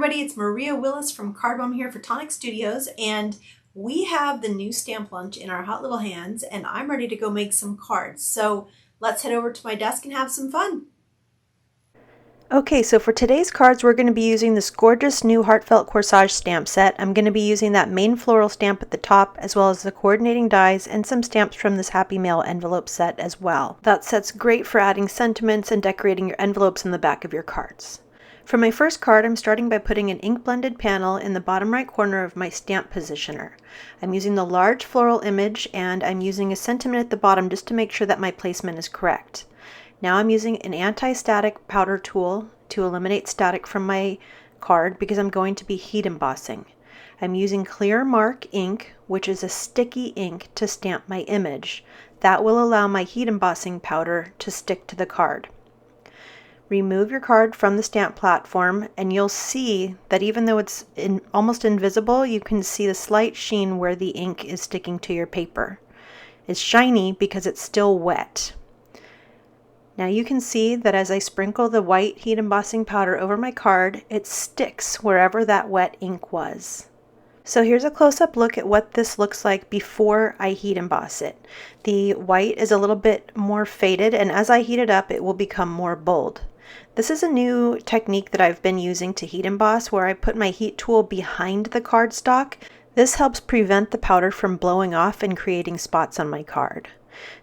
everybody, it's Maria Willis from Cardboom here for Tonic Studios, and we have the new stamp lunch in our hot little hands, and I'm ready to go make some cards. So let's head over to my desk and have some fun. Okay, so for today's cards, we're going to be using this gorgeous new Heartfelt Corsage stamp set. I'm going to be using that main floral stamp at the top, as well as the coordinating dies and some stamps from this Happy Mail envelope set as well. That set's great for adding sentiments and decorating your envelopes in the back of your cards. For my first card, I'm starting by putting an ink blended panel in the bottom right corner of my stamp positioner. I'm using the large floral image, and I'm using a sentiment at the bottom just to make sure that my placement is correct. Now I'm using an anti-static powder tool to eliminate static from my card because I'm going to be heat embossing. I'm using clear mark ink, which is a sticky ink, to stamp my image. That will allow my heat embossing powder to stick to the card. Remove your card from the stamp platform, and you'll see that even though it's almost invisible, you can see the slight sheen where the ink is sticking to your paper. It's shiny because it's still wet. Now you can see that as I sprinkle the white heat embossing powder over my card, it sticks wherever that wet ink was. So here's a close-up look at what this looks like before I heat emboss it. The white is a little bit more faded, and as I heat it up, it will become more bold. This is a new technique that I've been using to heat emboss, where I put my heat tool behind the cardstock. This helps prevent the powder from blowing off and creating spots on my card.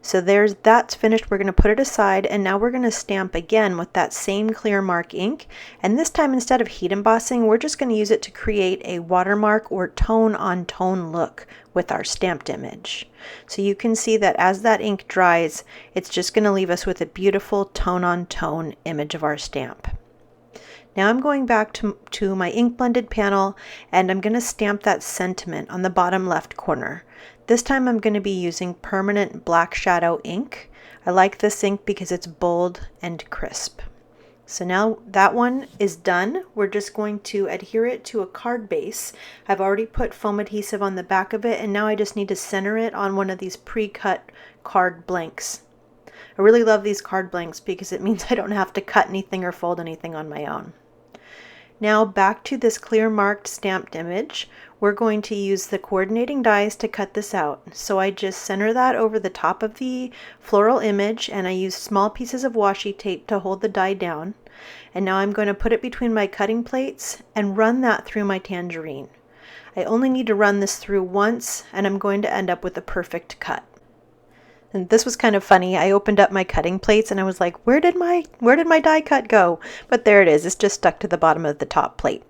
So that's finished. We're going to put it aside, and now we're going to stamp again with that same clear mark ink, and this time instead of heat embossing, we're just going to use it to create a watermark or tone on tone look with our stamped image. So you can see that as that ink dries, it's just going to leave us with a beautiful tone on tone image of our stamp. Now I'm going back to my ink blended panel, and I'm going to stamp that sentiment on the bottom left corner. This time I'm going to be using permanent black shadow ink. I like this ink because it's bold and crisp. So now that one is done. We're just going to adhere it to a card base. I've already put foam adhesive on the back of it, and now I just need to center it on one of these pre-cut card blanks. I really love these card blanks because it means I don't have to cut anything or fold anything on my own. Now back to this clear marked stamped image. We're going to use the coordinating dies to cut this out. So I just center that over the top of the floral image, and I use small pieces of washi tape to hold the die down. And now I'm going to put it between my cutting plates and run that through my tangerine. I only need to run this through once, and I'm going to end up with a perfect cut. And this was kind of funny. I opened up my cutting plates and I was like, where did my die cut go? But there it is. It's just stuck to the bottom of the top plate.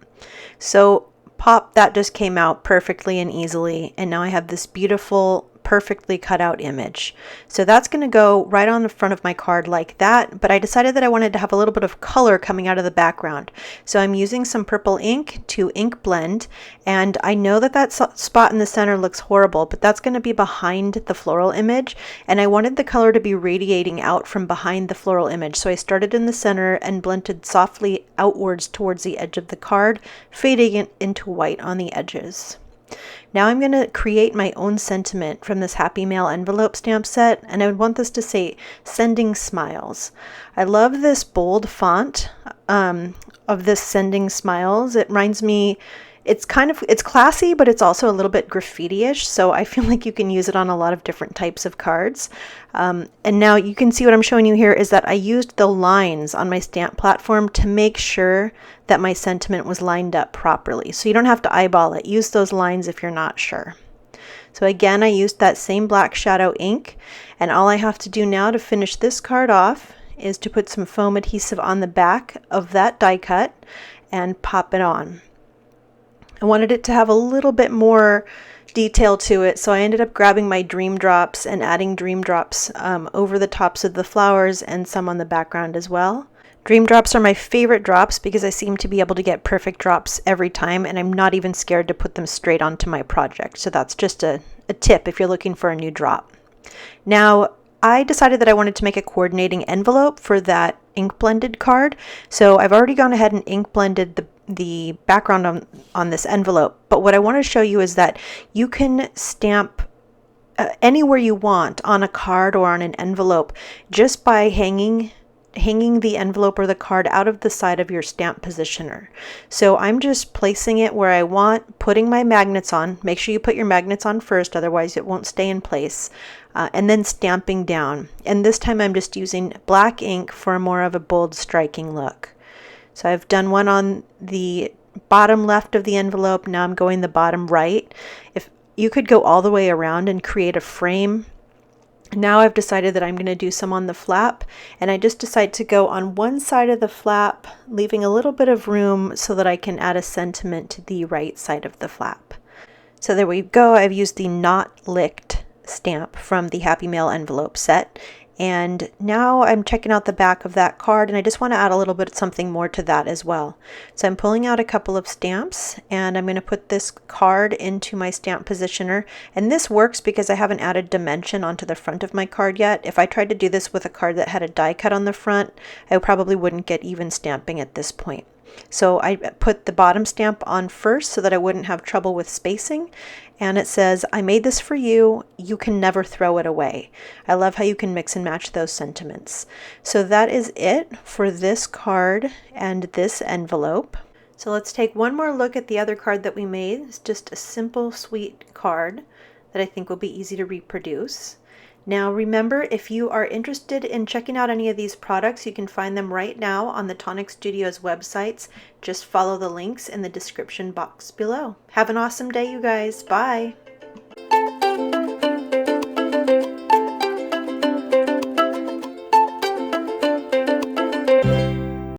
So pop, that just came out perfectly and easily. And now I have this beautiful, perfectly cut out image. So that's going to go right on the front of my card like that, but I decided that I wanted to have a little bit of color coming out of the background. So I'm using some purple ink to ink blend, and I know that that spot in the center looks horrible, but that's going to be behind the floral image, and I wanted the color to be radiating out from behind the floral image. So I started in the center and blended softly outwards towards the edge of the card, fading it into white on the edges. Now I'm going to create my own sentiment from this Happy Mail envelope stamp set, and I would want this to say Sending Smiles. I love this bold font of this Sending Smiles. It reminds me, it's classy, but it's also a little bit graffiti-ish, so I feel like you can use it on a lot of different types of cards. And now you can see what I'm showing you here is that I used the lines on my stamp platform to make sure that my sentiment was lined up properly. So you don't have to eyeball it. Use those lines if you're not sure. So again, I used that same black shadow ink, and all I have to do now to finish this card off is to put some foam adhesive on the back of that die cut and pop it on. I wanted it to have a little bit more detail to it, so I ended up grabbing my dream drops and adding dream drops over the tops of the flowers and some on the background as well. Dream drops are my favorite drops because I seem to be able to get perfect drops every time, and I'm not even scared to put them straight onto my project. So that's just a tip if you're looking for a new drop. Now, I decided that I wanted to make a coordinating envelope for that ink blended card. So I've already gone ahead and ink blended the background on this envelope. But what I want to show you is that you can stamp anywhere you want on a card or on an envelope just by hanging hanging the envelope or the card out of the side of your stamp positioner. So I'm just placing it where I want, putting my magnets on. Make sure you put your magnets on first, otherwise it won't stay in place. And then stamping down. And this time I'm just using black ink for more of a bold striking look. So I've done one on the bottom left of the envelope. Now I'm going the bottom right. If you could go all the way around and create a frame. Now I've decided that I'm going to do some on the flap, and I just decide to go on one side of the flap, leaving a little bit of room so that I can add a sentiment to the right side of the flap. So there we go. I've used the Not Licked stamp from the Happy Mail envelope set. And now I'm checking out the back of that card, and I just want to add a little bit something more to that as well. So I'm pulling out a couple of stamps, and I'm going to put this card into my stamp positioner. And this works because I haven't added dimension onto the front of my card yet. If I tried to do this with a card that had a die cut on the front, I probably wouldn't get even stamping at this point. So I put the bottom stamp on first so that I wouldn't have trouble with spacing. And it says, I made this for you. You can never throw it away. I love how you can mix and match those sentiments. So that is it for this card and this envelope. So let's take one more look at the other card that we made. It's just a simple, sweet card that I think will be easy to reproduce. Now remember, if you are interested in checking out any of these products, you can find them right now on the Tonic Studios websites. Just follow the links in the description box below. Have an awesome day, you guys. Bye!